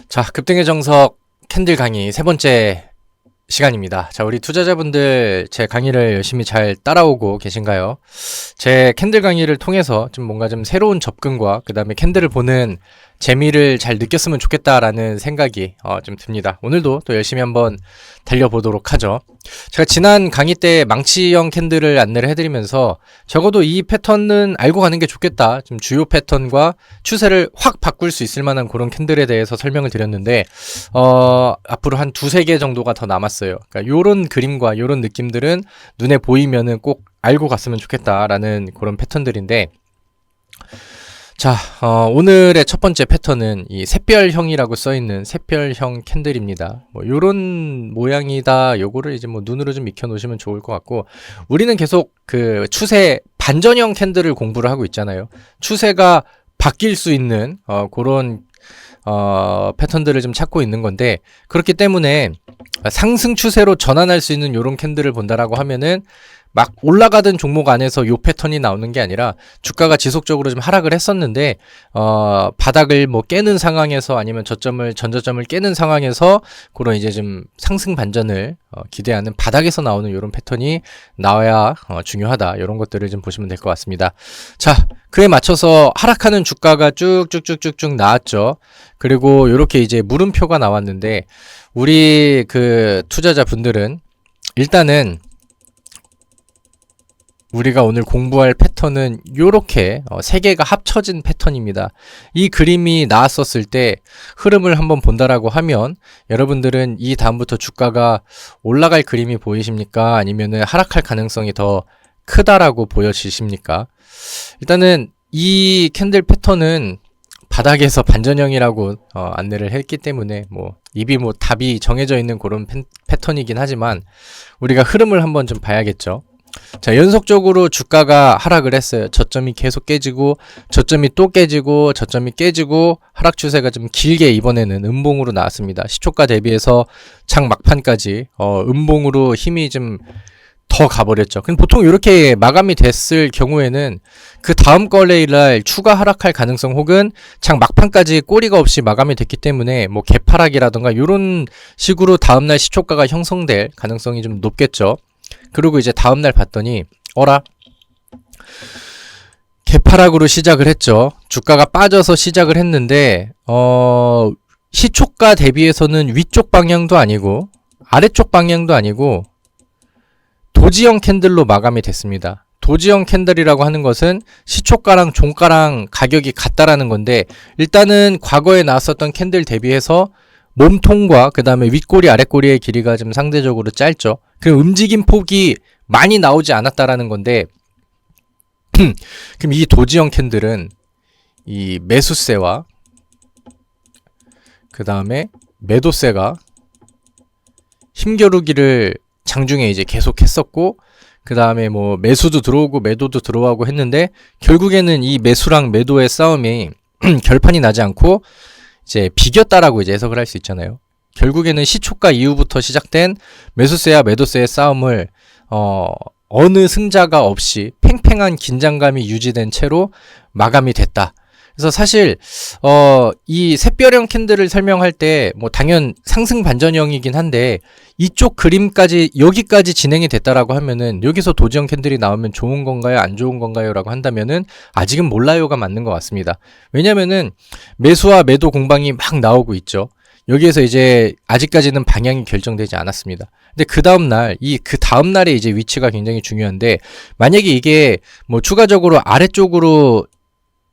자, 급등의 정석 캔들 강의 세 번째 시간입니다. 자, 우리 투자자분들 제 강의를 열심히 잘 따라오고 계신가요? 제 캔들 강의를 통해서 좀 뭔가 좀 새로운 접근과 그 다음에 캔들을 보는 재미를 잘 느꼈으면 좋겠다라는 생각이 좀 듭니다. 오늘도 또 열심히 한번 달려보도록 하죠. 제가 지난 강의 때 망치형 캔들을 안내를 해드리면서 적어도 이 패턴은 알고 가는 게 좋겠다. 좀 주요 패턴과 추세를 확 바꿀 수 있을 만한 그런 캔들에 대해서 설명을 드렸는데 앞으로 한 두세 개 정도가 더 남았어요. 그러니까 요런 그림과 요런 느낌들은 눈에 보이면은 꼭 알고 갔으면 좋겠다라는 그런 패턴들인데, 자, 오늘의 첫 번째 패턴은 이 샛별형이라고 써있는 샛별형 캔들입니다. 뭐 요런 모양이다. 요거를 이제 뭐 눈으로 좀 익혀 놓으시면 좋을 것 같고, 우리는 계속 그 추세 반전형 캔들을 공부를 하고 있잖아요. 추세가 바뀔 수 있는 그런 패턴들을 좀 찾고 있는 건데, 그렇기 때문에 상승 추세로 전환할 수 있는 요런 캔들을 본다라고 하면은 막 올라가던 종목 안에서 요 패턴이 나오는 게 아니라 주가가 지속적으로 좀 하락을 했었는데 바닥을 뭐 깨는 상황에서 아니면 전저점을 깨는 상황에서 그런 이제 좀 상승 반전을 기대하는 바닥에서 나오는 요런 패턴이 나와야 중요하다. 요런 것들을 좀 보시면 될 것 같습니다. 자, 그에 맞춰서 하락하는 주가가 쭉쭉쭉쭉쭉 나왔죠. 그리고 요렇게 이제 물음표가 나왔는데, 우리 그 투자자분들은 일단은 우리가 오늘 공부할 패턴은 요렇게 세 개가 합쳐진 패턴입니다. 이 그림이 나왔었을 때 흐름을 한번 본다라고 하면 여러분들은 이 다음부터 주가가 올라갈 그림이 보이십니까? 아니면은 하락할 가능성이 더 크다라고 보여지십니까? 일단은 이 캔들 패턴은 바닥에서 반전형이라고 안내를 했기 때문에 뭐 입이 뭐 답이 정해져 있는 그런 패턴이긴 하지만 우리가 흐름을 한번 좀 봐야겠죠. 자, 연속적으로 주가가 하락을 했어요. 저점이 계속 깨지고 저점이 또 깨지고 저점이 깨지고 하락 추세가 좀 길게 이번에는 음봉으로 나왔습니다. 시초가 대비해서 장 막판까지 음봉으로 힘이 좀 더 가버렸죠. 근데 보통 이렇게 마감이 됐을 경우에는 그 다음 거래일날 추가 하락할 가능성 혹은 장 막판까지 꼬리가 없이 마감이 됐기 때문에 뭐 개파락이라던가 이런 식으로 다음날 시초가가 형성될 가능성이 좀 높겠죠. 그리고 이제 다음날 봤더니 개파락으로 시작을 했죠. 주가가 빠져서 시작을 했는데 시초가 대비해서는 위쪽 방향도 아니고 아래쪽 방향도 아니고 도지형 캔들로 마감이 됐습니다. 도지형 캔들이라고 하는 것은 시초가랑 종가랑 가격이 같다라는 건데, 일단은 과거에 나왔었던 캔들 대비해서 몸통과 그 다음에 윗꼬리 아랫꼬리의 길이가 좀 상대적으로 짧죠. 그럼 움직임 폭이 많이 나오지 않았다라는 건데 그럼 이 도지형 캔들은 이 매수세와 그 다음에 매도세가 힘겨루기를 장중에 이제 계속 했었고, 그 다음에 뭐 매수도 들어오고 매도도 들어오고 했는데 결국에는 이 매수랑 매도의 싸움이 결판이 나지 않고 이제 비겼다라고 이제 해석을 할 수 있잖아요. 결국에는 시초가 이후부터 시작된 매수세와 매도세의 싸움을 어느 승자가 없이 팽팽한 긴장감이 유지된 채로 마감이 됐다. 그래서 사실 이 샛별형 캔들을 설명할 때 뭐 당연 상승 반전형이긴 한데, 이쪽 그림까지 여기까지 진행이 됐다라고 하면은 여기서 도지형 캔들이 나오면 좋은 건가요, 안 좋은 건가요? 라고 한다면은 아직은 몰라요가 맞는 것 같습니다. 왜냐면은 매수와 매도 공방이 막 나오고 있죠. 여기에서 이제 아직까지는 방향이 결정되지 않았습니다. 근데 그 다음날, 그 다음날의 이제 위치가 굉장히 중요한데, 만약에 이게 뭐 추가적으로 아래쪽으로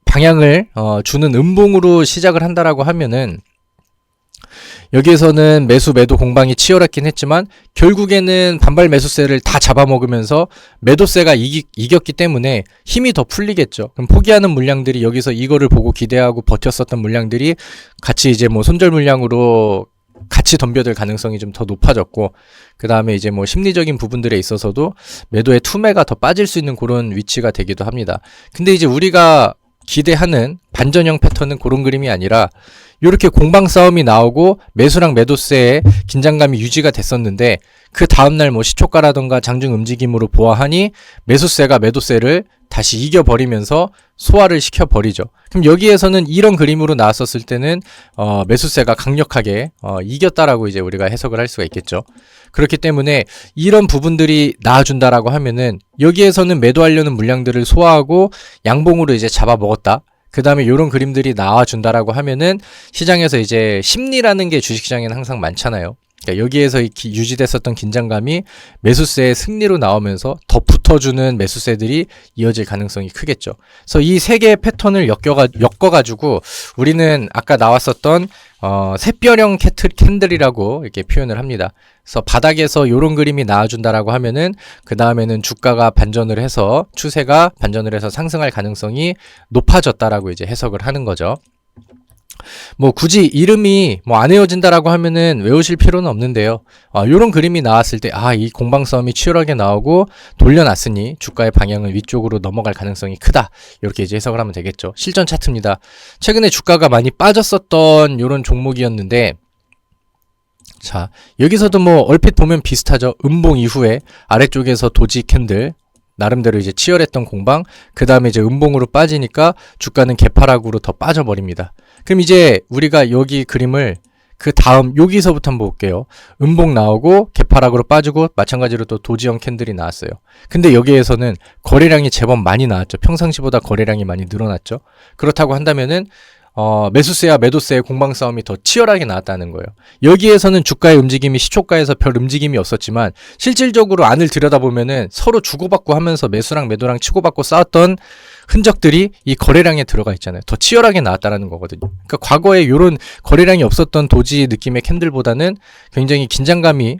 방향을 주는 음봉으로 시작을 한다라고 하면은 여기에서는 매수 매도 공방이 치열했긴 했지만 결국에는 반발 매수세를 다 잡아먹으면서 매도세가 이겼기 때문에 힘이 더 풀리겠죠. 그럼 포기하는 물량들이 여기서 이거를 보고 기대하고 버텼었던 물량들이 같이 이제 뭐 손절 물량으로 같이 덤벼들 가능성이 좀 더 높아졌고, 그 다음에 이제 뭐 심리적인 부분들에 있어서도 매도의 투매가 더 빠질 수 있는 그런 위치가 되기도 합니다. 근데 이제 우리가 기대하는 반전형 패턴은 그런 그림이 아니라 이렇게 공방 싸움이 나오고 매수랑 매도세의 긴장감이 유지가 됐었는데, 그 다음날 뭐 시초가라던가 장중 움직임으로 보아하니 매수세가 매도세를 다시 이겨버리면서 소화를 시켜버리죠. 그럼 여기에서는 이런 그림으로 나왔었을 때는 매수세가 강력하게 이겼다라고 이제 우리가 해석을 할 수가 있겠죠. 그렇기 때문에 이런 부분들이 나와준다라고 하면은 여기에서는 매도하려는 물량들을 소화하고 양봉으로 이제 잡아먹었다. 그 다음에 이런 그림들이 나와준다라고 하면은 시장에서 이제 심리라는 게 주식시장에는 항상 많잖아요. 그러니까 여기에서 유지됐었던 긴장감이 매수세의 승리로 나오면서 더 붙어주는 매수세들이 이어질 가능성이 크겠죠. 그래서 이 세 개의 패턴을 엮어가지고 우리는 아까 나왔었던 샛별형 캔들이라고 이렇게 표현을 합니다. 그래서 바닥에서 이런 그림이 나와준다라고 하면은 그 다음에는 주가가 반전을 해서 추세가 반전을 해서 상승할 가능성이 높아졌다라고 이제 해석을 하는 거죠. 뭐 굳이 이름이 뭐 안 외워진다라고 하면은 외우실 필요는 없는데요. 요런 그림이 나왔을 때 이 공방 싸움이 치열하게 나오고 돌려놨으니 주가의 방향은 위쪽으로 넘어갈 가능성이 크다. 이렇게 이제 해석을 하면 되겠죠. 실전 차트입니다. 최근에 주가가 많이 빠졌었던 요런 종목이었는데 자, 여기서도 뭐 얼핏 보면 비슷하죠. 음봉 이후에 아래쪽에서 도지 캔들 나름대로 이제 치열했던 공방, 그 다음에 이제 음봉으로 빠지니까 주가는 개파락으로 더 빠져버립니다. 그럼 이제 우리가 여기 그림을 그 다음 여기서부터 한번 볼게요. 음봉 나오고 개파락으로 빠지고 마찬가지로 또 도지형 캔들이 나왔어요. 근데 여기에서는 거래량이 제법 많이 나왔죠. 평상시보다 거래량이 많이 늘어났죠. 그렇다고 한다면은 매수세와 매도세의 공방 싸움이 더 치열하게 나왔다는 거예요. 여기에서는 주가의 움직임이 시초가에서 별 움직임이 없었지만 실질적으로 안을 들여다보면은 서로 주고받고 하면서 매수랑 매도랑 치고받고 싸웠던 흔적들이 이 거래량에 들어가 있잖아요. 더 치열하게 나왔다라는 거거든요. 그러니까 과거에 이런 거래량이 없었던 도지 느낌의 캔들보다는 굉장히 긴장감이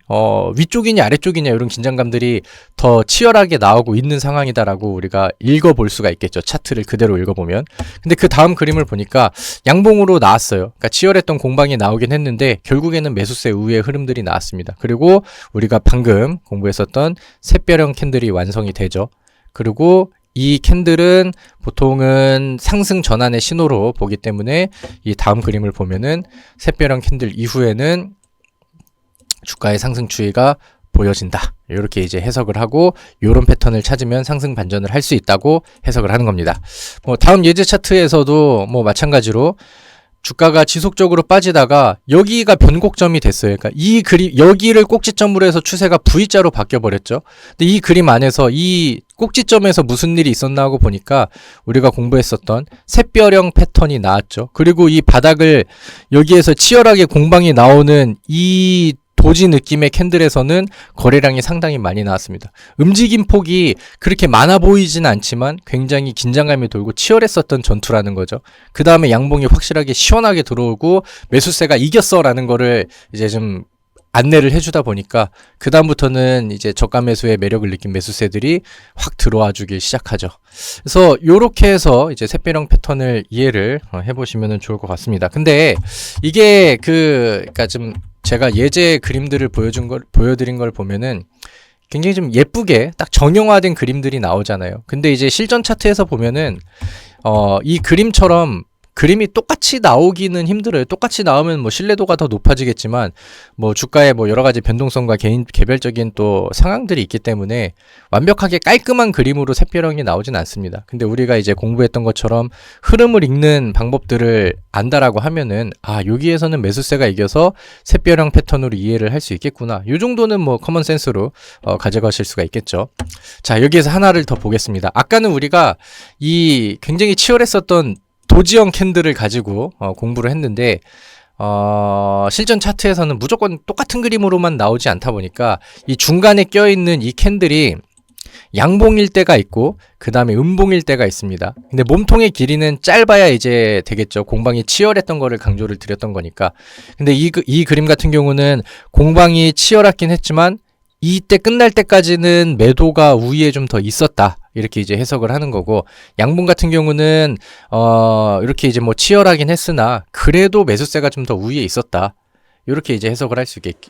위쪽이냐 아래쪽이냐 이런 긴장감들이 더 치열하게 나오고 있는 상황이다라고 우리가 읽어볼 수가 있겠죠. 차트를 그대로 읽어보면. 근데 그 다음 그림을 보니까 양봉으로 나왔어요. 그러니까 치열했던 공방이 나오긴 했는데 결국에는 매수세 우위의 흐름들이 나왔습니다. 그리고 우리가 방금 공부했었던 샛별형 캔들이 완성이 되죠. 그리고 이 캔들은 보통은 상승 전환의 신호로 보기 때문에 이 다음 그림을 보면은 샛별형 캔들 이후에는 주가의 상승 추이가 보여진다. 이렇게 이제 해석을 하고 이런 패턴을 찾으면 상승 반전을 할 수 있다고 해석을 하는 겁니다. 뭐 다음 예제 차트에서도 뭐 마찬가지로 주가가 지속적으로 빠지다가 여기가 변곡점이 됐어요. 그러니까 이 그림 여기를 꼭지점으로 해서 추세가 V자로 바뀌어 버렸죠. 근데 이 그림 안에서 이 꼭지점에서 무슨 일이 있었나 하고 보니까 우리가 공부했었던 샛별형 패턴이 나왔죠. 그리고 이 바닥을 여기에서 치열하게 공방이 나오는 이 도지 느낌의 캔들에서는 거래량이 상당히 많이 나왔습니다. 움직임 폭이 그렇게 많아 보이진 않지만 굉장히 긴장감이 돌고 치열했었던 전투라는 거죠. 그 다음에 양봉이 확실하게 시원하게 들어오고 매수세가 이겼어라는 거를 이제 좀 안내를 해주다 보니까 그 다음부터는 이제 저가 매수의 매력을 느낀 매수세들이 확 들어와 주길 시작하죠. 그래서 요렇게 해서 이제 샛별형 패턴을 이해를 해보시면 좋을 것 같습니다. 근데 이게 그러니까 좀 제가 예제 그림들을 보여드린 걸 보면은 굉장히 좀 예쁘게 딱 정형화된 그림들이 나오잖아요. 근데 이제 실전 차트에서 보면은 이 그림처럼 그림이 똑같이 나오기는 힘들어요. 똑같이 나오면 뭐 신뢰도가 더 높아지겠지만 뭐 주가의 뭐 여러 가지 변동성과 개별적인 또 상황들이 있기 때문에 완벽하게 깔끔한 그림으로 샛별형이 나오진 않습니다. 근데 우리가 이제 공부했던 것처럼 흐름을 읽는 방법들을 안다라고 하면은 여기에서는 매수세가 이겨서 샛별형 패턴으로 이해를 할 수 있겠구나. 이 정도는 뭐 커먼 센스로 가져가실 수가 있겠죠. 자, 여기에서 하나를 더 보겠습니다. 아까는 우리가 이 굉장히 치열했었던 도지형 캔들을 가지고 공부를 했는데 실전 차트에서는 무조건 똑같은 그림으로만 나오지 않다 보니까 이 중간에 껴있는 이 캔들이 양봉일 때가 있고 그 다음에 음봉일 때가 있습니다. 근데 몸통의 길이는 짧아야 이제 되겠죠. 공방이 치열했던 거를 강조를 드렸던 거니까. 근데 이 그림 같은 경우는 공방이 치열했긴 했지만 이때 끝날 때까지는 매도가 우위에 좀 더 있었다. 이렇게 이제 해석을 하는 거고, 양봉 같은 경우는 이렇게 이제 뭐 치열하긴 했으나 그래도 매수세가 좀 더 우위에 있었다. 이렇게 이제 해석을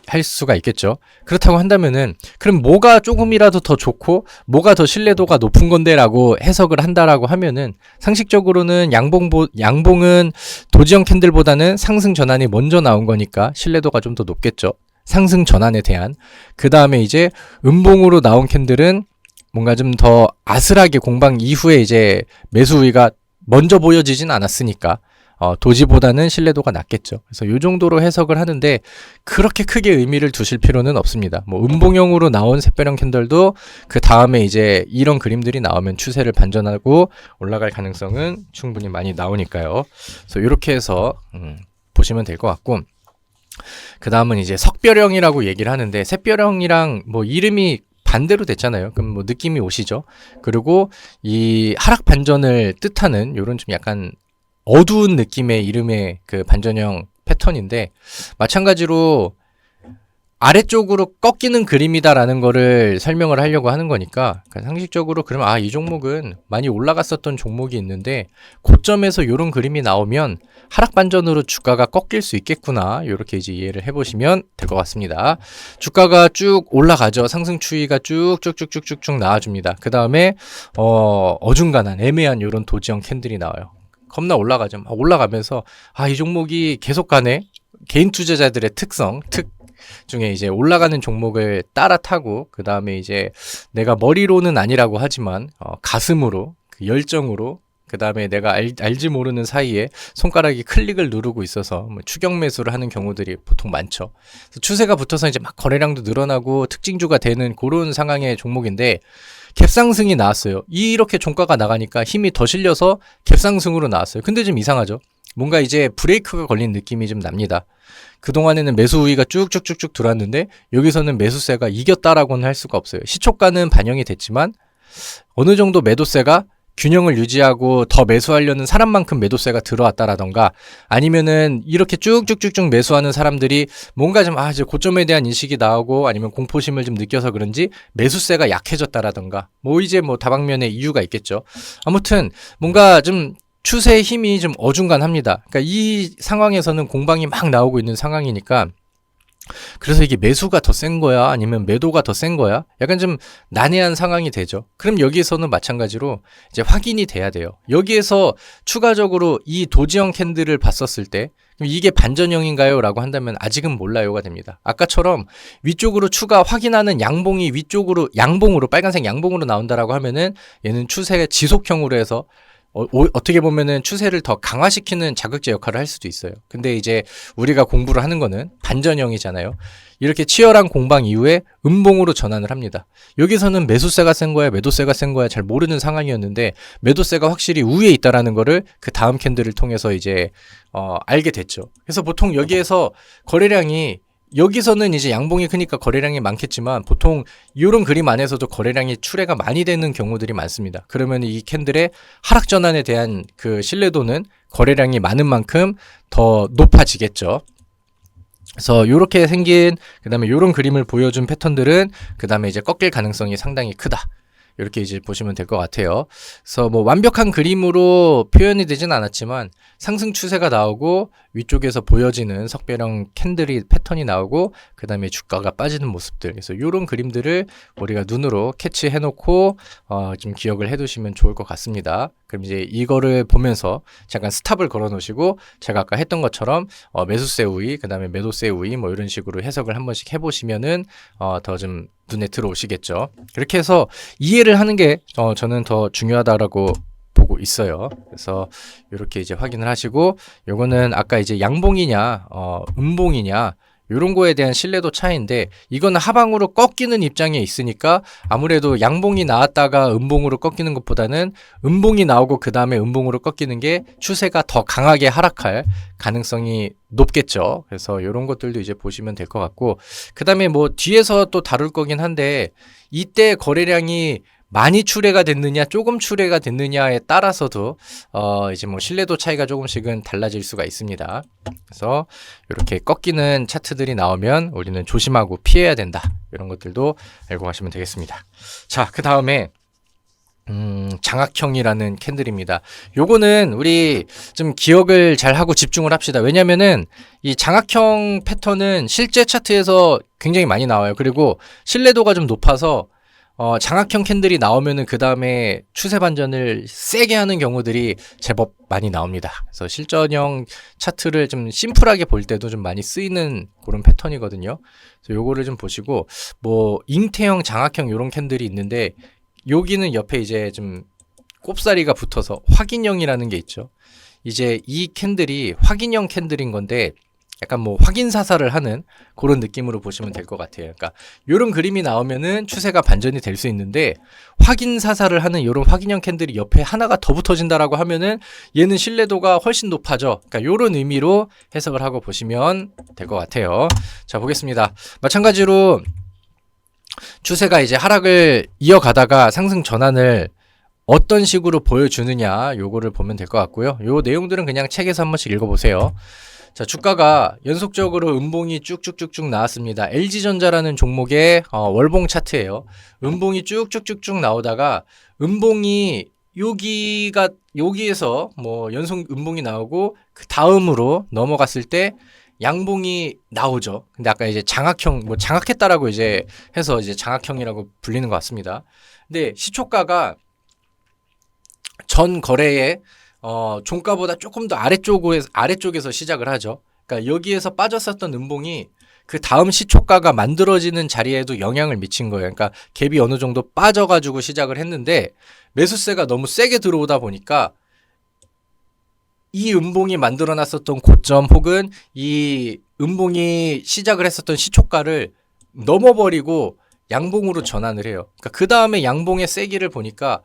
할 수가 있겠죠. 그렇다고 한다면은 그럼 뭐가 조금이라도 더 좋고 뭐가 더 신뢰도가 높은 건데라고 해석을 한다라고 하면은 상식적으로는 양봉은 도지형 캔들보다는 상승 전환이 먼저 나온 거니까 신뢰도가 좀 더 높겠죠. 상승 전환에 대한. 그 다음에 이제 음봉으로 나온 캔들은 뭔가 좀 더 아슬하게 공방 이후에 이제 매수 우위가 먼저 보여지진 않았으니까 도지보다는 신뢰도가 낮겠죠. 그래서 이 정도로 해석을 하는데 그렇게 크게 의미를 두실 필요는 없습니다. 뭐 음봉형으로 나온 샛별형 캔들도 그 다음에 이제 이런 그림들이 나오면 추세를 반전하고 올라갈 가능성은 충분히 많이 나오니까요. 그래서 이렇게 해서 보시면 될 것 같고, 그 다음은 이제 석별형이라고 얘기를 하는데 샛별형이랑 뭐 이름이 반대로 됐잖아요. 그럼 뭐 느낌이 오시죠? 그리고 이 하락 반전을 뜻하는 요런 좀 약간 어두운 느낌의 이름의 그 반전형 패턴인데, 마찬가지로 아래쪽으로 꺾이는 그림이다라는 거를 설명을 하려고 하는 거니까, 상식적으로 그러면 이 종목은 많이 올라갔었던 종목이 있는데 고점에서 이런 그림이 나오면 하락 반전으로 주가가 꺾일 수 있겠구나, 이렇게 이제 이해를 해보시면 될 것 같습니다. 주가가 쭉 올라가죠. 상승 추이가 쭉쭉쭉쭉쭉쭉 나와줍니다. 그 다음에 어중간한 애매한 이런 도지형 캔들이 나와요. 겁나 올라가죠. 올라가면서 이 종목이 계속 가네. 개인 투자자들의 특 중에 이제 올라가는 종목을 따라 타고, 그 다음에 이제 내가 머리로는 아니라고 하지만 가슴으로, 그 열정으로, 그 다음에 내가 알지 모르는 사이에 손가락이 클릭을 누르고 있어서 뭐 추격 매수를 하는 경우들이 보통 많죠. 추세가 붙어서 이제 막 거래량도 늘어나고 특징주가 되는 그런 상황의 종목인데, 갭상승이 나왔어요. 이렇게 종가가 나가니까 힘이 더 실려서 갭상승으로 나왔어요. 근데 좀 이상하죠. 뭔가 이제 브레이크가 걸린 느낌이 좀 납니다. 그동안에는 매수 우위가 쭉쭉쭉쭉 들어왔는데 여기서는 매수세가 이겼다라고는 할 수가 없어요. 시초가는 반영이 됐지만 어느 정도 매도세가 균형을 유지하고 더 매수하려는 사람만큼 매도세가 들어왔다라던가, 아니면은 이렇게 쭉쭉쭉쭉 매수하는 사람들이 뭔가 좀 이제 고점에 대한 인식이 나오고 아니면 공포심을 좀 느껴서 그런지 매수세가 약해졌다라던가, 뭐 이제 뭐 다방면의 이유가 있겠죠. 아무튼 뭔가 좀 추세의 힘이 좀 어중간합니다. 그러니까 이 상황에서는 공방이 막 나오고 있는 상황이니까, 그래서 이게 매수가 더 센 거야 아니면 매도가 더 센 거야, 약간 좀 난해한 상황이 되죠. 그럼 여기에서는 마찬가지로 이제 확인이 돼야 돼요. 여기에서 추가적으로 이 도지형 캔들을 봤었을 때 이게 반전형인가요? 라고 한다면 아직은 몰라요가 됩니다. 아까처럼 위쪽으로 추가 확인하는 양봉이 위쪽으로 양봉으로, 빨간색 양봉으로 나온다라고 하면은 얘는 추세 지속형으로 해서 어떻게 보면은 추세를 더 강화시키는 자극제 역할을 할 수도 있어요. 근데 이제 우리가 공부를 하는 거는 반전형이잖아요. 이렇게 치열한 공방 이후에 음봉으로 전환을 합니다. 여기서는 매수세가 센 거야, 매도세가 센 거야 잘 모르는 상황이었는데 매도세가 확실히 우위에 있다라는 거를 그 다음 캔들을 통해서 이제 알게 됐죠. 그래서 보통 여기에서 거래량이, 여기서는 이제 양봉이 크니까 거래량이 많겠지만 보통 이런 그림 안에서도 거래량이 출회가 많이 되는 경우들이 많습니다. 그러면 이 캔들의 하락 전환에 대한 그 신뢰도는 거래량이 많은 만큼 더 높아지겠죠. 그래서 이렇게 생긴, 그 다음에 이런 그림을 보여준 패턴들은 그 다음에 이제 꺾일 가능성이 상당히 크다, 이렇게 이제 보시면 될 것 같아요. 그래서 뭐 완벽한 그림으로 표현이 되진 않았지만 상승 추세가 나오고 위쪽에서 보여지는 석별형 캔들이 패턴이 나오고 그 다음에 주가가 빠지는 모습들, 그래서 이런 그림들을 우리가 눈으로 캐치해 놓고 좀 기억을 해 두시면 좋을 것 같습니다. 그럼 이제 이거를 보면서 잠깐 스탑을 걸어 놓으시고 제가 아까 했던 것처럼 매수세 우위, 그 다음에 매도세 우위, 뭐 이런 식으로 해석을 한 번씩 해보시면은 더 좀 눈에 들어오시겠죠. 그렇게 해서 이해를 하는 게 저는 더 중요하다라고 보고 있어요. 그래서 이렇게 이제 확인을 하시고, 요거는 아까 이제 양봉이냐 음봉이냐 이런 거에 대한 신뢰도 차이인데, 이거는 하방으로 꺾이는 입장에 있으니까 아무래도 양봉이 나왔다가 음봉으로 꺾이는 것보다는 음봉이 나오고 그 다음에 음봉으로 꺾이는 게 추세가 더 강하게 하락할 가능성이 높겠죠. 그래서 이런 것들도 이제 보시면 될 것 같고, 그 다음에 뭐 뒤에서 또 다룰 거긴 한데, 이때 거래량이 많이 출회가 됐느냐 조금 출회가 됐느냐에 따라서도 이제 뭐 신뢰도 차이가 조금씩은 달라질 수가 있습니다. 그래서 이렇게 꺾이는 차트들이 나오면 우리는 조심하고 피해야 된다, 이런 것들도 알고 가시면 되겠습니다. 자, 그 다음에 장악형이라는 캔들입니다. 요거는 우리 좀 기억을 잘 하고 집중을 합시다. 왜냐면은 이 장악형 패턴은 실제 차트에서 굉장히 많이 나와요. 그리고 신뢰도가 좀 높아서 장악형 캔들이 나오면은 그 다음에 추세 반전을 세게 하는 경우들이 제법 많이 나옵니다. 그래서 실전형 차트를 좀 심플하게 볼 때도 좀 많이 쓰이는 그런 패턴이거든요. 그래서 요거를 좀 보시고, 뭐 잉태형, 장악형 이런 캔들이 있는데, 여기는 옆에 이제 좀 꼽사리가 붙어서 확인형이라는 게 있죠. 이제 이 캔들이 확인형 캔들인 건데 약간 뭐 확인 사살을 하는 그런 느낌으로 보시면 될 것 같아요. 그러니까 이런 그림이 나오면은 추세가 반전이 될 수 있는데 확인 사살을 하는 이런 확인형 캔들이 옆에 하나가 더 붙어진다라고 하면은 얘는 신뢰도가 훨씬 높아져. 그러니까 이런 의미로 해석을 하고 보시면 될 것 같아요. 자, 보겠습니다. 마찬가지로 추세가 이제 하락을 이어가다가 상승 전환을 어떤 식으로 보여주느냐 요거를 보면 될 것 같고요. 요 내용들은 그냥 책에서 한 번씩 읽어보세요. 자, 주가가 연속적으로 음봉이 쭉쭉쭉쭉 나왔습니다. LG전자라는 종목의 월봉 차트예요. 음봉이 쭉쭉쭉쭉 나오다가 음봉이 여기에서 뭐 연속 음봉이 나오고 그 다음으로 넘어갔을 때 양봉이 나오죠. 근데 아까 이제 장악형, 뭐 장악했다라고 이제 해서 이제 장악형이라고 불리는 것 같습니다. 근데 시초가가 전 거래에 종가보다 조금 더 아래쪽에서 시작을 하죠. 그러니까 여기에서 빠졌었던 음봉이 그 다음 시초가가 만들어지는 자리에도 영향을 미친 거예요. 그러니까 갭이 어느 정도 빠져가지고 시작을 했는데 매수세가 너무 세게 들어오다 보니까 이 음봉이 만들어놨었던 고점 혹은 이 음봉이 시작을 했었던 시초가를 넘어버리고 양봉으로 전환을 해요. 그러니까 그 다음에 양봉의 세기를 보니까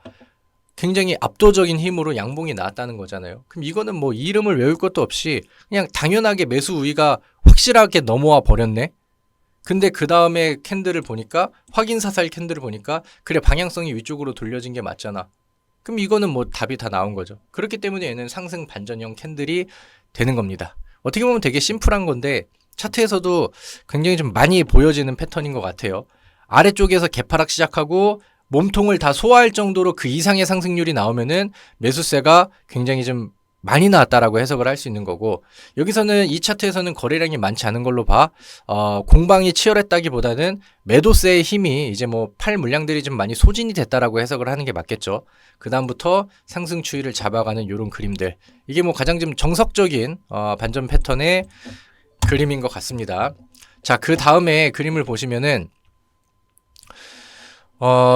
굉장히 압도적인 힘으로 양봉이 나왔다는 거잖아요. 그럼 이거는 뭐 이름을 외울 것도 없이 그냥 당연하게 매수 우위가 확실하게 넘어와 버렸네. 근데 그 다음에 캔들을 보니까 확인 사살 캔들을 보니까 그래 방향성이 위쪽으로 돌려진 게 맞잖아. 그럼 이거는 뭐 답이 다 나온 거죠. 그렇기 때문에 얘는 상승 반전형 캔들이 되는 겁니다. 어떻게 보면 되게 심플한 건데 차트에서도 굉장히 좀 많이 보여지는 패턴인 것 같아요. 아래쪽에서 개파락 시작하고 몸통을 다 소화할 정도로 그 이상의 상승률이 나오면은 매수세가 굉장히 좀 많이 나왔다라고 해석을 할 수 있는 거고, 여기서는 이 차트에서는 거래량이 많지 않은 걸로 봐. 공방이 치열했다기보다는 매도세의 힘이 이제 뭐 팔 물량들이 좀 많이 소진이 됐다라고 해석을 하는 게 맞겠죠. 그 다음부터 상승 추이를 잡아가는 이런 그림들, 이게 뭐 가장 좀 정석적인 반전 패턴의 그림인 것 같습니다. 자, 그 다음에 그림을 보시면은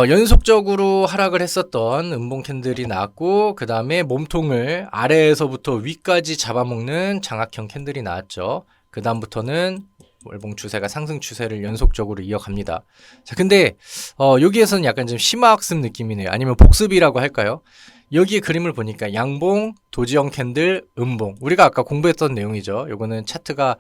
연속적으로 하락을 했었던 음봉 캔들이 나왔고, 그 다음에 몸통을 아래에서부터 위까지 잡아먹는 장악형 캔들이 나왔죠. 그 다음부터는 월봉 추세가 상승 추세를 연속적으로 이어갑니다. 자, 근데 여기에서는 약간 좀 심화학습 느낌이네요. 아니면 복습이라고 할까요? 여기에 그림을 보니까 양봉, 도지형 캔들, 음봉, 우리가 아까 공부했던 내용이죠. 요거는 차트가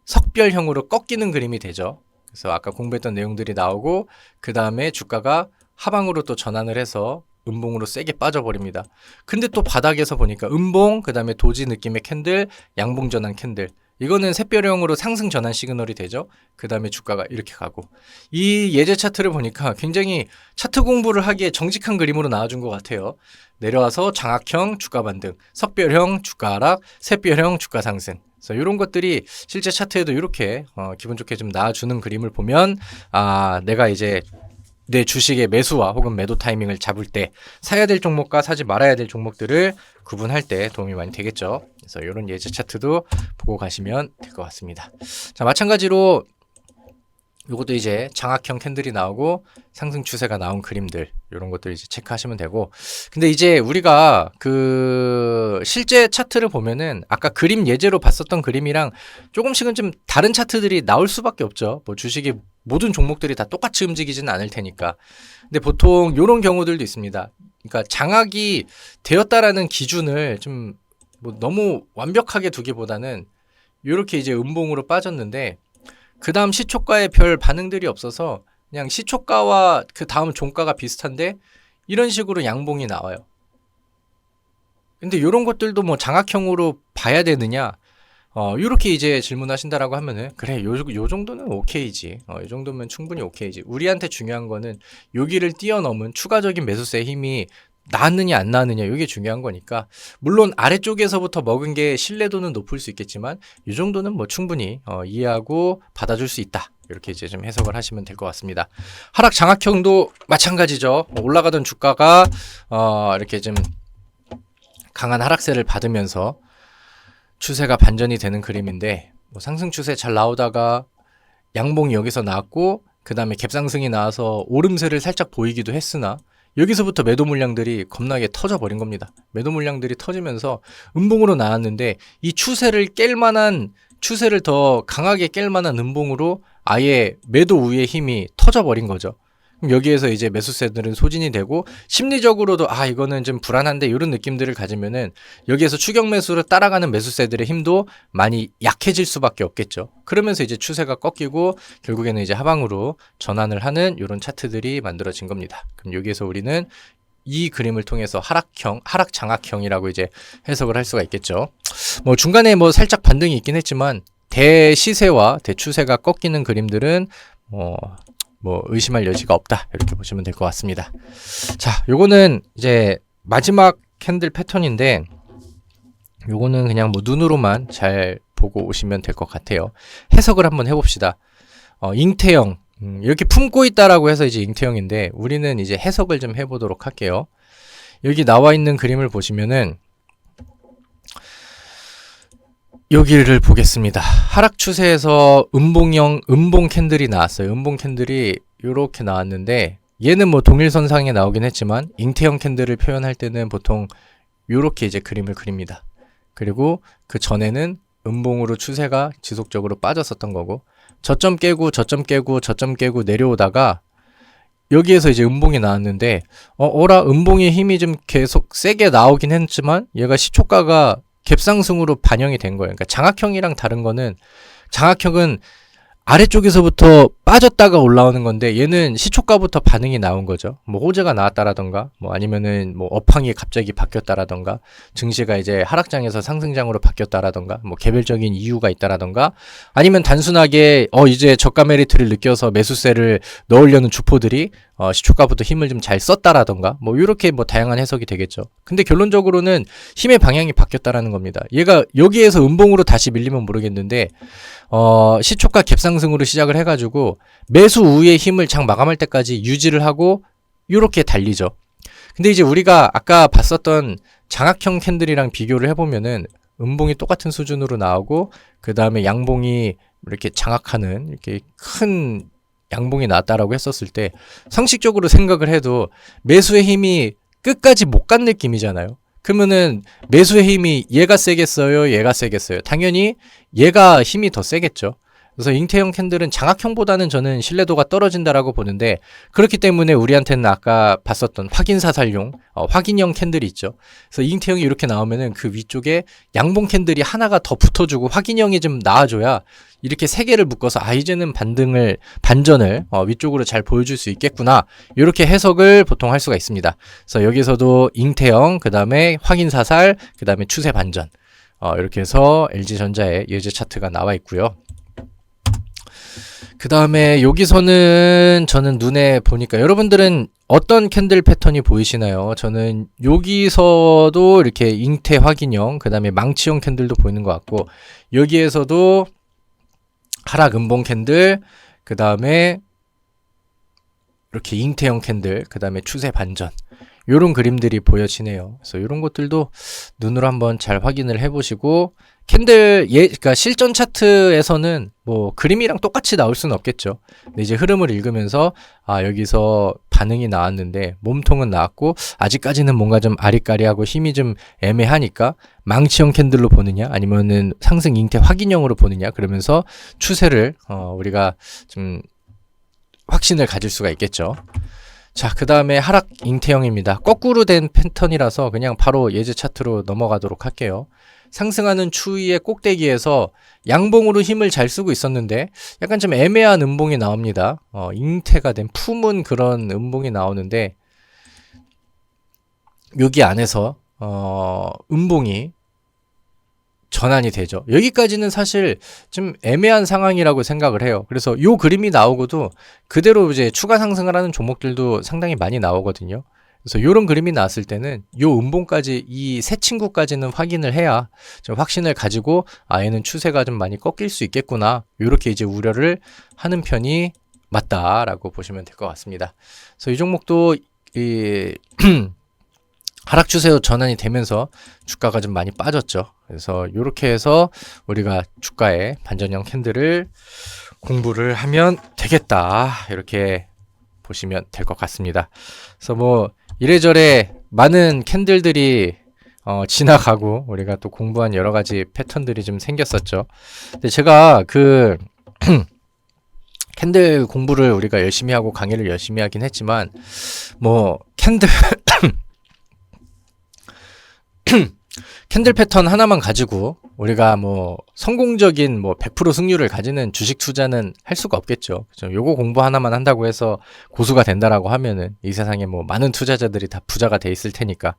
석별형으로 꺾이는 그림이 되죠. 그래서 아까 공부했던 내용들이 나오고, 그 다음에 주가가 하방으로 또 전환을 해서 음봉으로 세게 빠져버립니다. 근데 또 바닥에서 보니까 음봉, 그 다음에 도지 느낌의 캔들, 양봉 전환 캔들, 이거는 샛별형으로 상승 전환 시그널이 되죠. 그 다음에 주가가 이렇게 가고, 이 예제 차트를 보니까 굉장히 차트 공부를 하기에 정직한 그림으로 나와준 것 같아요. 내려와서 장악형 주가 반등, 석별형 주가 하락, 샛별형 주가 상승. 그래서 이런 것들이 실제 차트에도 이렇게 기분 좋게 좀 나와주는 그림을 보면, 내가 이제 내 주식의 매수와 혹은 매도 타이밍을 잡을 때 사야 될 종목과 사지 말아야 될 종목들을 구분할 때 도움이 많이 되겠죠. 그래서 이런 예제 차트도 보고 가시면 될 것 같습니다. 자, 마찬가지로 이것도 이제 장악형 캔들이 나오고 상승 추세가 나온 그림들, 이런 것들 이제 체크하시면 되고, 근데 이제 우리가 그 실제 차트를 보면은 아까 그림 예제로 봤었던 그림이랑 조금씩은 좀 다른 차트들이 나올 수밖에 없죠. 뭐 주식의 모든 종목들이 다 똑같이 움직이지는 않을 테니까. 근데 보통 이런 경우들도 있습니다. 그러니까 장악이 되었다라는 기준을 좀 뭐 너무 완벽하게 두기보다는 이렇게 이제 음봉으로 빠졌는데 그 다음 시초가에 별 반응들이 없어서 그냥 시초가와 그 다음 종가가 비슷한데 이런 식으로 양봉이 나와요. 근데 이런 것들도 뭐 장악형으로 봐야 되느냐? 이렇게 이제 질문하신다라고 하면은 그래, 요 정도는 오케이지. 이 정도면 충분히 오케이지. 우리한테 중요한 거는 여기를 뛰어넘은 추가적인 매수세의 힘이 나왔느냐 안 나왔느냐, 이게 중요한 거니까. 물론 아래쪽에서부터 먹은 게 신뢰도는 높을 수 있겠지만 이 정도는 뭐 충분히 이해하고 받아줄 수 있다, 이렇게 이제 좀 해석을 하시면 될 것 같습니다. 하락 장악형도 마찬가지죠. 올라가던 주가가 이렇게 좀 강한 하락세를 받으면서 추세가 반전이 되는 그림인데, 뭐 상승 추세 잘 나오다가 양봉이 여기서 나왔고 그 다음에 갭상승이 나와서 오름세를 살짝 보이기도 했으나 여기서부터 매도 물량들이 겁나게 터져버린 겁니다. 매도 물량들이 터지면서 음봉으로 나왔는데 이 추세를 깰 만한, 추세를 더 강하게 깰 만한 음봉으로 아예 매도 우위의 힘이 터져버린 거죠. 그럼 여기에서 이제 매수세들은 소진이 되고 심리적으로도 이거는 좀 불안한데 이런 느낌들을 가지면은 여기에서 추격 매수를 따라가는 매수세들의 힘도 많이 약해질 수밖에 없겠죠. 그러면서 이제 추세가 꺾이고 결국에는 이제 하방으로 전환을 하는 이런 차트들이 만들어진 겁니다. 그럼 여기에서 우리는 이 그림을 통해서 하락 장악형이라고 이제 해석을 할 수가 있겠죠. 뭐 중간에 뭐 살짝 반등이 있긴 했지만 대시세와 대추세가 꺾이는 그림들은 뭐 의심할 여지가 없다, 이렇게 보시면 될 것 같습니다. 자, 요거는 이제 마지막 캔들 패턴인데 요거는 그냥 뭐 눈으로만 잘 보고 오시면 될 것 같아요. 해석을 한번 해봅시다. 잉태형, 이렇게 품고 있다라고 해서 이제 잉태형인데 우리는 이제 해석을 좀 해보도록 할게요. 여기 나와 있는 그림을 보시면은 여기를 보겠습니다. 하락 추세에서 음봉 캔들이 나왔어요. 음봉 캔들이 이렇게 나왔는데 얘는 뭐 동일선상에 나오긴 했지만 잉태형 캔들을 표현할 때는 보통 이렇게 이제 그림을 그립니다. 그리고 그 전에는 음봉으로 추세가 지속적으로 빠졌었던 거고 저점 깨고 내려오다가 여기에서 이제 음봉이 나왔는데 음봉의 힘이 좀 계속 세게 나오긴 했지만 얘가 시초가가 갭상승으로 반영이 된 거예요. 그러니까 장악형이랑 다른 거는 장악형은 아래쪽에서부터 빠졌다가 올라오는 건데 얘는 시초가부터 반응이 나온 거죠. 뭐 호재가 나왔다라던가 뭐 아니면은 뭐 업황이 갑자기 바뀌었다라던가 증시가 이제 하락장에서 상승장으로 바뀌었다라던가 뭐 개별적인 이유가 있다라던가 아니면 단순하게 이제 저가 메리트를 느껴서 매수세를 넣으려는 주포들이 시초가부터 힘을 좀 잘 썼다라던가 뭐 이렇게 뭐 다양한 해석이 되겠죠. 근데 결론적으로는 힘의 방향이 바뀌었다라는 겁니다. 얘가 여기에서 음봉으로 다시 밀리면 모르겠는데 시초가 갭상승으로 시작을 해가지고 매수 우위의 힘을 장 마감할 때까지 유지를 하고 이렇게 달리죠. 근데 이제 우리가 아까 봤었던 장악형 캔들이랑 비교를 해보면은 음봉이 똑같은 수준으로 나오고 그 다음에 양봉이 이렇게 장악하는 이렇게 큰 양봉이 나왔다라고 했었을 때 상식적으로 생각을 해도 매수의 힘이 끝까지 못 간 느낌이잖아요. 그러면은 매수의 힘이 얘가 세겠어요? 얘가 세겠어요? 당연히 얘가 힘이 더 세겠죠. 그래서 잉태형 캔들은 장악형보다는 저는 신뢰도가 떨어진다라고 보는데 그렇기 때문에 우리한테는 아까 봤었던 확인사살용 확인형 캔들이 있죠. 그래서 잉태형이 이렇게 나오면은 그 위쪽에 양봉 캔들이 하나가 더 붙어주고 확인형이 좀 나와줘야 이렇게 세 개를 묶어서 이제는 반전을 위쪽으로 잘 보여줄 수 있겠구나, 이렇게 해석을 보통 할 수가 있습니다. 그래서 여기서도 잉태형, 그 다음에 확인사살, 그 다음에 추세 반전, 이렇게 해서 LG전자의 예제 차트가 나와 있고요. 그 다음에 여기서는 저는 눈에 보니까 여러분들은 어떤 캔들 패턴이 보이시나요? 저는 여기서도 이렇게 잉태 확인형, 그 다음에 망치형 캔들도 보이는 것 같고 여기에서도 하락 음봉 캔들, 그 다음에 이렇게 잉태형 캔들, 그 다음에 추세 반전, 요런 그림들이 보여지네요. 그래서 이런 것들도 눈으로 한번 잘 확인을 해보시고 캔들 그러니까 실전 차트에서는 뭐 그림이랑 똑같이 나올 수는 없겠죠. 근데 이제 흐름을 읽으면서 여기서 반응이 나왔는데 몸통은 나왔고 아직까지는 뭔가 좀 아리까리하고 힘이 좀 애매하니까 망치형 캔들로 보느냐 아니면은 상승 잉태 확인형으로 보느냐, 그러면서 추세를 우리가 좀 확신을 가질 수가 있겠죠. 자, 그 다음에 하락 잉태형입니다. 거꾸로 된 패턴이라서 그냥 바로 예제 차트로 넘어가도록 할게요. 상승하는 추이의 꼭대기에서 양봉으로 힘을 잘 쓰고 있었는데 약간 좀 애매한 음봉이 나옵니다. 잉태가 된 품은 그런 음봉이 나오는데 여기 안에서 음봉이 전환이 되죠. 여기까지는 사실 좀 애매한 상황이라고 생각을 해요. 그래서 요 그림이 나오고도 그대로 이제 추가 상승을 하는 종목들도 상당히 많이 나오거든요. 그래서 요런 그림이 나왔을 때는 요 음봉까지, 이 세 친구까지는 확인을 해야 좀 확신을 가지고 얘는 추세가 좀 많이 꺾일 수 있겠구나, 요렇게 이제 우려를 하는 편이 맞다라고 보시면 될 것 같습니다. 그래서 이 종목도 하락 추세로 전환이 되면서 주가가 좀 많이 빠졌죠. 그래서 이렇게 해서 우리가 주가의 반전형 캔들을 공부를 하면 되겠다, 이렇게 보시면 될 것 같습니다. 그래서 뭐 이래저래 많은 캔들들이 지나가고 우리가 또 공부한 여러 가지 패턴들이 좀 생겼었죠. 근데 제가 그 캔들 공부를 우리가 열심히 하고 강의를 열심히 하긴 했지만 뭐 캔들 패턴 하나만 가지고 우리가 뭐 성공적인 뭐 100% 승률을 가지는 주식 투자는 할 수가 없겠죠. 그죠? 요거 공부 하나만 한다고 해서 고수가 된다라고 하면은 이 세상에 뭐 많은 투자자들이 다 부자가 돼 있을 테니까.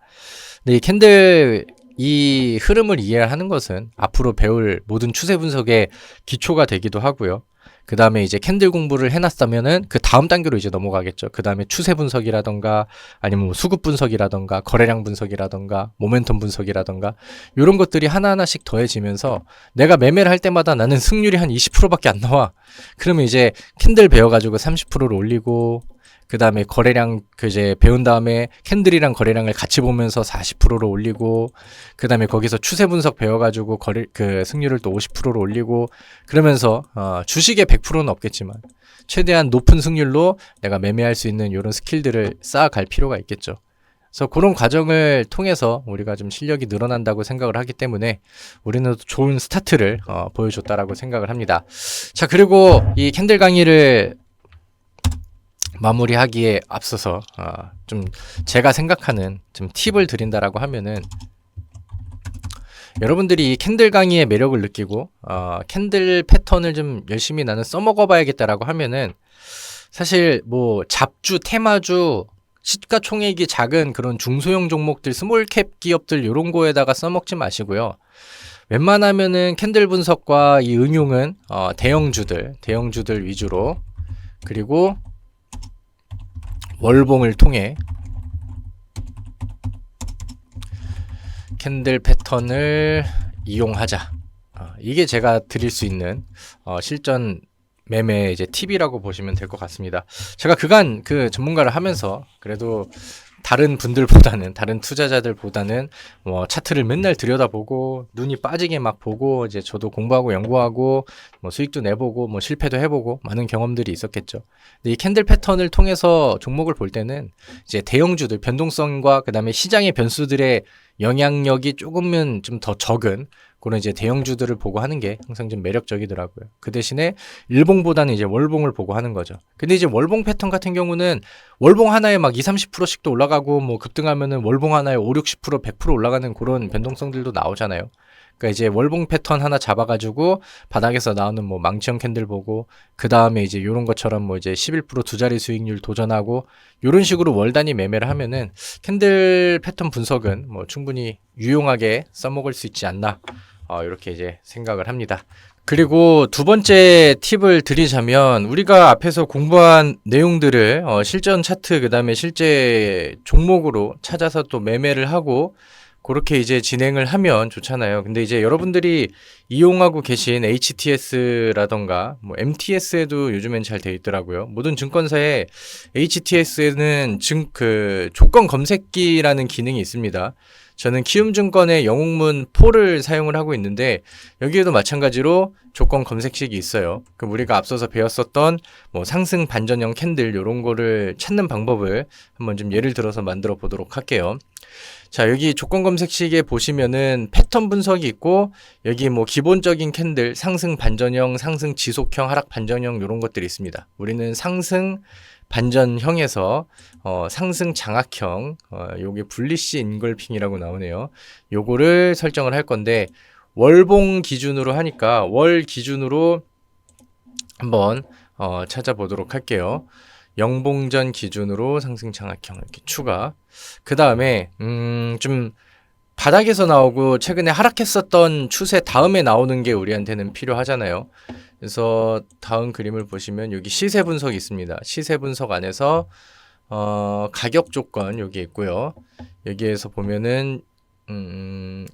근데 이 캔들 이 흐름을 이해하는 것은 앞으로 배울 모든 추세 분석의 기초가 되기도 하고요. 그 다음에 이제 캔들 공부를 해놨다면은 그 다음 단계로 이제 넘어가겠죠. 그 다음에 추세 분석이라던가 아니면 뭐 수급 분석이라던가 거래량 분석이라던가 모멘텀 분석이라던가 이런 것들이 하나하나씩 더해지면서 내가 매매를 할 때마다 나는 승률이 한 20%밖에 안 나와. 그러면 이제 캔들 배워가지고 30%를 올리고 그 다음에 거래량 이제 배운 다음에 캔들이랑 거래량을 같이 보면서 40%를 올리고 그 다음에 거기서 추세 분석 배워가지고 승률을 또 50%를 올리고 그러면서 주식의 100%는 없겠지만 최대한 높은 승률로 내가 매매할 수 있는 이런 스킬들을 쌓아갈 필요가 있겠죠. 그래서 그런 과정을 통해서 우리가 좀 실력이 늘어난다고 생각을 하기 때문에 우리는 좋은 스타트를 보여줬다라고 생각을 합니다. 자, 그리고 이 캔들 강의를 마무리하기에 앞서서 좀 제가 생각하는 좀 팁을 드린다라고 하면은 여러분들이 이 캔들 강의의 매력을 느끼고 캔들 패턴을 좀 열심히 나는 써먹어 봐야겠다라고 하면은 사실 뭐 잡주, 테마주, 시가총액이 작은 그런 중소형 종목들, 스몰캡 기업들 요런 거에다가 써먹지 마시고요. 웬만하면은 캔들 분석과 이 응용은 대형주들 위주로 그리고 월봉을 통해 캔들 패턴을 이용하자. 이게 제가 드릴 수 있는 실전 매매 이제 팁이라고 보시면 될 것 같습니다. 제가 그간 그 전문가를 하면서 그래도 다른 분들보다는 다른 투자자들보다는 뭐 차트를 맨날 들여다보고 눈이 빠지게 막 보고 이제 저도 공부하고 연구하고 뭐 수익도 내보고 뭐 실패도 해보고 많은 경험들이 있었겠죠. 근데 이 캔들 패턴을 통해서 종목을 볼 때는 이제 대형주들 변동성과 그다음에 시장의 변수들의 영향력이 조금은 좀 더 적은 그런 이제 대형주들을 보고 하는 게 항상 좀 매력적이더라고요. 그 대신에 일봉보다는 이제 월봉을 보고 하는 거죠. 근데 이제 월봉 패턴 같은 경우는 월봉 하나에 막 20-30%씩도 올라가고 뭐 급등하면은 월봉 하나에 5-60% 100% 올라가는 그런 변동성들도 나오잖아요. 그러니까 이제 월봉 패턴 하나 잡아가지고 바닥에서 나오는 뭐 망치형 캔들 보고 그 다음에 이제 요런 것처럼 뭐 이제 11% 두 자리 수익률 도전하고 요런 식으로 월 단위 매매를 하면은 캔들 패턴 분석은 뭐 충분히 유용하게 써먹을 수 있지 않나 이렇게 이제 생각을 합니다. 그리고 두 번째 팁을 드리자면 우리가 앞에서 공부한 내용들을 실전 차트 그 다음에 실제 종목으로 찾아서 또 매매를 하고 그렇게 이제 진행을 하면 좋잖아요. 근데 이제 여러분들이 이용하고 계신 HTS라던가 뭐 MTS에도 요즘엔 잘 돼 있더라고요. 모든 증권사에 HTS에는 조건 검색기라는 기능이 있습니다. 저는 키움증권의 영웅문 4를 사용을 하고 있는데 여기에도 마찬가지로 조건 검색식이 있어요. 그럼 우리가 앞서서 배웠었던 뭐 상승 반전형 캔들 이런 거를 찾는 방법을 한번 좀 예를 들어서 만들어 보도록 할게요. 자, 여기 조건 검색식에 보시면은 패턴 분석이 있고 여기 뭐 기본적인 캔들 상승 반전형, 상승 지속형, 하락 반전형 이런 것들이 있습니다. 우리는 상승 반전형에서 상승 장악형 요게 불리시 인걸핑이라고 나오네요. 요거를 설정을 할 건데 월봉 기준으로 하니까 월 기준으로 한번 찾아보도록 할게요. 영봉전 기준으로 상승 장악형 이렇게 추가. 그 다음에 좀 바닥에서 나오고 최근에 하락했었던 추세 다음에 나오는 게 우리한테는 필요하잖아요. 그래서 다음 그림을 보시면 여기 시세 분석이 있습니다. 시세 분석 안에서 가격 조건 여기 있고요. 여기에서 보면은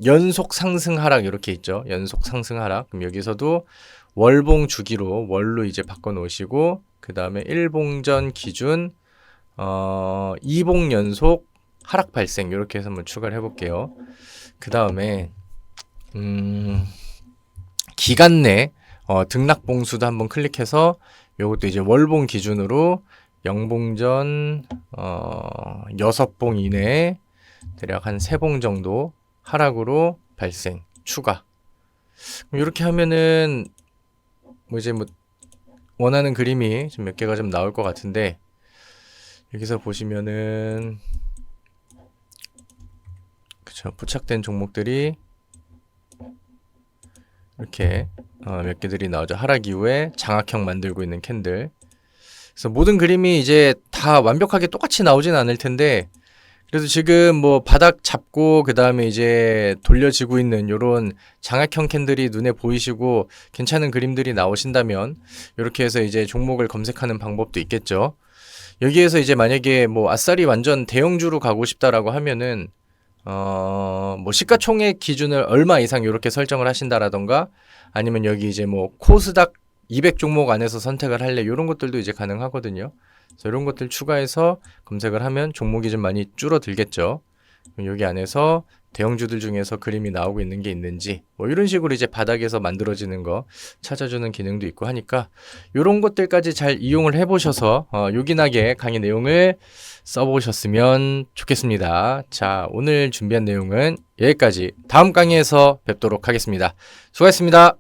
연속 상승 하락 이렇게 있죠. 연속 상승 하락. 그럼 여기서도 월봉 주기로 월로 이제 바꿔 놓으시고 그 다음에 1봉전 기준 2봉 연속 하락 발생 이렇게 해서 한번 추가를 해볼게요. 그 다음에 기간 내 등락봉수도 한번 클릭해서 요것도 이제 월봉 기준으로 영봉전 6봉 이내에 대략 한 3봉 정도 하락으로 발생 추가. 이렇게 하면은 뭐 이제 뭐 원하는 그림이 좀 몇 개가 좀 나올 것 같은데, 여기서 보시면은 그쵸, 부착된 종목들이 이렇게 몇 개들이 나오죠. 하락 이후에 장악형 만들고 있는 캔들. 그래서 모든 그림이 이제 다 완벽하게 똑같이 나오진 않을 텐데, 그래도 지금 뭐 바닥 잡고 그 다음에 이제 돌려지고 있는 요런 장악형 캔들이 눈에 보이시고 괜찮은 그림들이 나오신다면 이렇게 해서 이제 종목을 검색하는 방법도 있겠죠. 여기에서 이제 만약에 뭐 아싸리 완전 대형주로 가고 싶다라고 하면은 뭐 시가총액 기준을 얼마 이상 이렇게 설정을 하신다라던가, 아니면 여기 이제 뭐 코스닥 200 종목 안에서 선택을 할래, 이런 것들도 이제 가능하거든요. 그래서 이런 것들 추가해서 검색을 하면 종목이 좀 많이 줄어들겠죠. 여기 안에서 대형주들 중에서 그림이 나오고 있는 게 있는지, 뭐 이런 식으로 이제 바닥에서 만들어지는 거 찾아주는 기능도 있고 하니까, 이런 것들까지 잘 이용을 해보셔서 요긴하게 강의 내용을 써보셨으면 좋겠습니다. 자, 오늘 준비한 내용은 여기까지. 다음 강의에서 뵙도록 하겠습니다. 수고하셨습니다.